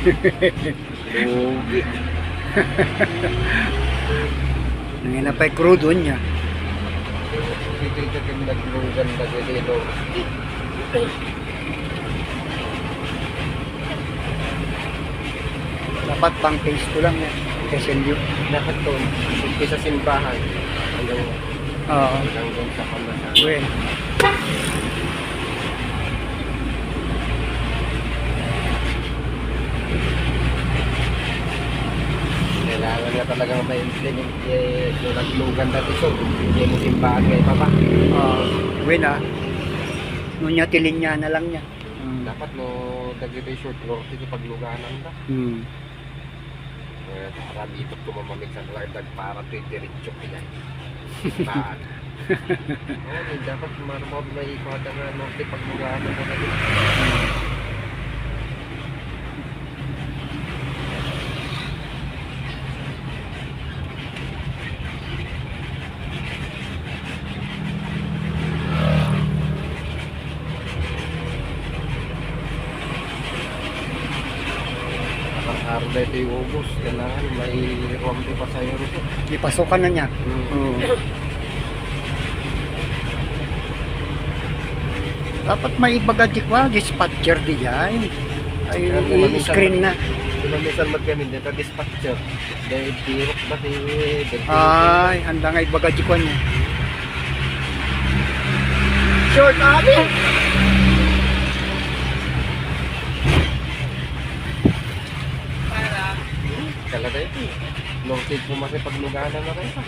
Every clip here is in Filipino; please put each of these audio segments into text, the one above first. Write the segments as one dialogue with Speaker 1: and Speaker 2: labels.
Speaker 1: Lugi.
Speaker 2: Nanginapay crudo niya.
Speaker 1: Dito kami naglugan na dito.
Speaker 2: Dapat pang phase ko lang yan. SLU.
Speaker 1: Dapat to, sa simbahan.
Speaker 2: Oo.
Speaker 1: Hanggang doon sa pamasan.
Speaker 2: Well.
Speaker 1: Kailangan nga talagang ma-implement yung naglugan na ito. Hindi mo simbahan kay Papa.
Speaker 2: Well Nunya tilin niya na lang niya.
Speaker 1: Dapat no, dagito yung short north ito pagluganan na. Para dito tumamamig sa lagdag para ito yung diretsyo kaya. Taan. Dapat marmod may ikwada nga norte pagluganan na dito. Araw na ito yung ubos, kailangan may rompe pa sa'yo rito.
Speaker 2: Ipasukan na niya. Dapat may ibagadik wa, dispatcher di yan. Ay, screen na.
Speaker 1: Minsan magkamin dito, dispatcher. Dahil tirok ba
Speaker 2: Ay, handa nga ibagadik wa niya. Short abi!
Speaker 1: Kalada ito. Norte po masay pagluganan na rin pa.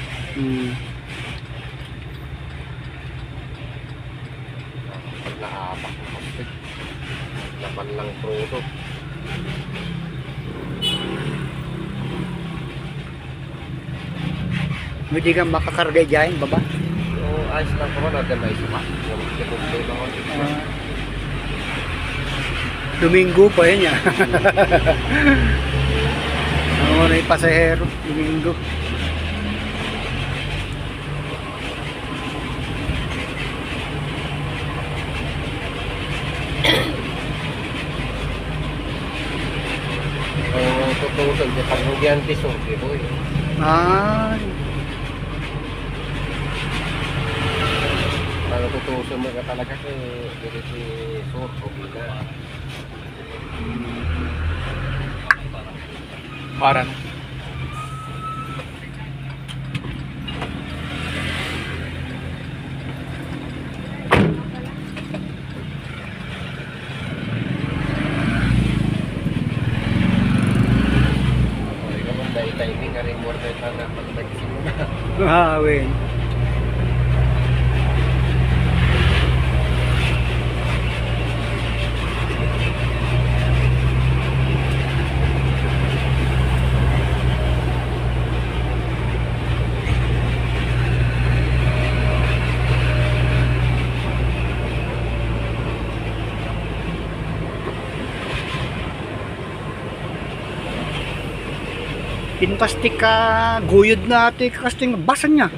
Speaker 1: Pag naapak na kapit. Laman lang proto.
Speaker 2: Hindi ka makakarga dyan, baba?
Speaker 1: So, ayos lang po na may sumak. Yung problema ko.
Speaker 2: Domingo pa yun niya. Ano na yung pasahero, Domingo.
Speaker 1: Ang tutusan, di pag-hugyan piso, di po yun.
Speaker 2: Ay.
Speaker 1: Para tutusan mo ka talaga dito si Sur, o Bila.
Speaker 3: Parang
Speaker 1: timing ka rin more than na pag-nagsimula.
Speaker 2: Well. Pinpastik ka, guyod na ito kasting basan niya.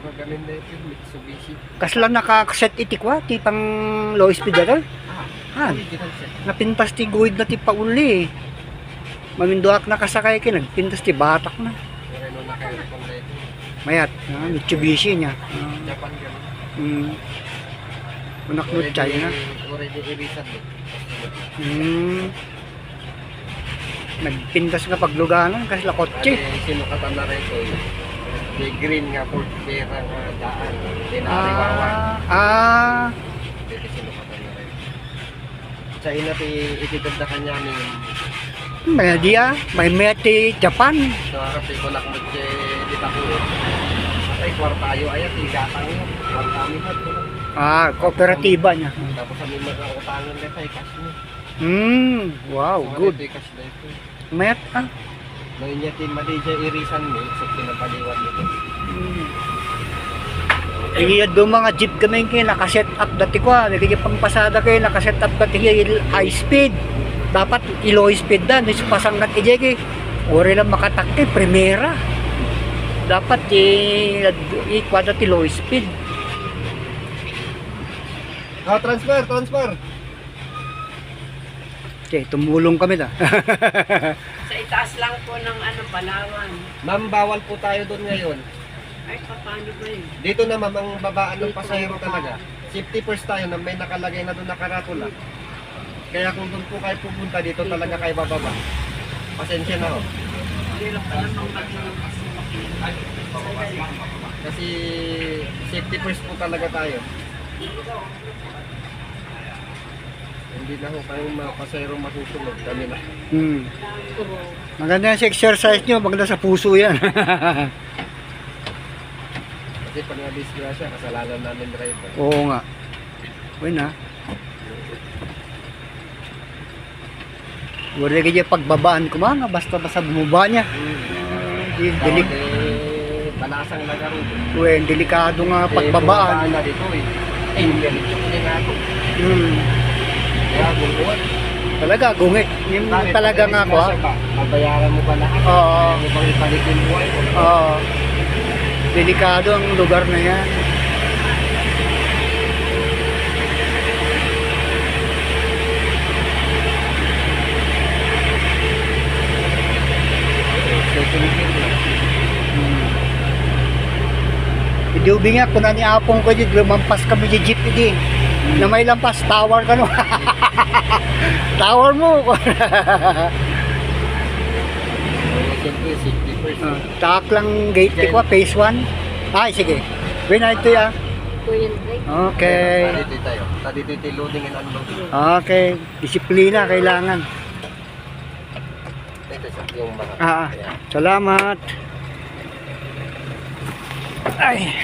Speaker 1: Magaling na ito, Mitsubishi.
Speaker 2: Kasla naka-set itikwa, ti pang low speed na
Speaker 1: Original set.
Speaker 2: Napinpasti guyod na ti pauli. Maminduak na kasakay ka, nagpintas ti batak na.
Speaker 1: Pero nung naka-aircon na ito.
Speaker 2: Mayat, Mitsubishi niya.
Speaker 1: Japan gano'n.
Speaker 2: Unak no China.
Speaker 1: Already i-reset eh.
Speaker 2: Nagpintas nga pagluganan kasi la kotse.
Speaker 1: Sinukatan na rin ito. May green nga po, pera nga daan. Pinakariwawan. Dito sinukatan na rin. Sa inati, ititod na kanya ni
Speaker 2: May dia, may meti Japan.
Speaker 1: so harap ko nakmut si dita ko. Ay kwartayo ay tigatang yun. Kwartami na.
Speaker 2: Kooperatiba niya.
Speaker 1: Tapos kami mag-utangan na kay cash mo.
Speaker 2: Wow, good.
Speaker 1: Cash na ito.
Speaker 2: Mayat
Speaker 1: Noy niya tin madija irisan mo sa pinapaliwan nito.
Speaker 2: Iya do mga jeep kami kayo nakaset up dati ko. Nagiging pampasada kayo nakaset up dati high speed. Dapat low speed dan. Pasang nat ijeki. Ori lang makatakti, primera. Dapat ikwada ti low speed.
Speaker 1: Transfer.
Speaker 2: Okay, tumulong kami na.
Speaker 3: Sa itaas lang po ng Palawan.
Speaker 1: Ma'am, bawal po tayo doon ngayon.
Speaker 3: Ay, paano ba yun?
Speaker 1: Dito na ma'am, ang babaan ng pasahero talaga. Safety first tayo na may nakalagay na doon na karatula. Kaya kung doon po kayo pupunta, dito talaga kayo bababa. Pasensya na ho.
Speaker 3: Hirap pa namang mag-inom.
Speaker 1: Kasi safety first po talaga tayo. Hindi na ho kayong mga pasahero masusunod. Kami na.
Speaker 2: Maganda yan sa exercise nyo, maganda sa puso yan.
Speaker 1: Kasi pag na-disgrasya, kasalanan namin driver.
Speaker 2: Oo nga. Uy na. Wala kaya pagbabaan ko mga, basta bumaba niya. Delik
Speaker 1: Balasang lagaro.
Speaker 2: Uy, delikado nga pagbabaan.
Speaker 1: na dito eh. Diretso ko din ako. Kaya gulungan.
Speaker 2: Talaga, gungit. Yung talaga nga ako ha.
Speaker 1: Mabayaran mo ba lahat?
Speaker 2: Oo.
Speaker 1: Kaya mo bang ipalit yung buhay mo?
Speaker 2: Oo. Delikado ang lugar na yan. Idubi nga, kung ni apong ko dito, lumampas kami di jeep din. Na may lampas, tower ka no. Tower mo.
Speaker 1: Siyempre, safety first.
Speaker 2: Tak lang gate ko, phase 1. Ay, sige. Wait na ito ya.
Speaker 3: Kuya Drake.
Speaker 2: Okay.
Speaker 1: Dito tayo. Dito tayo loading and unloading.
Speaker 2: Okay. Disiplina kailangan.
Speaker 1: Ito yung mga.
Speaker 2: Salamat. Ay.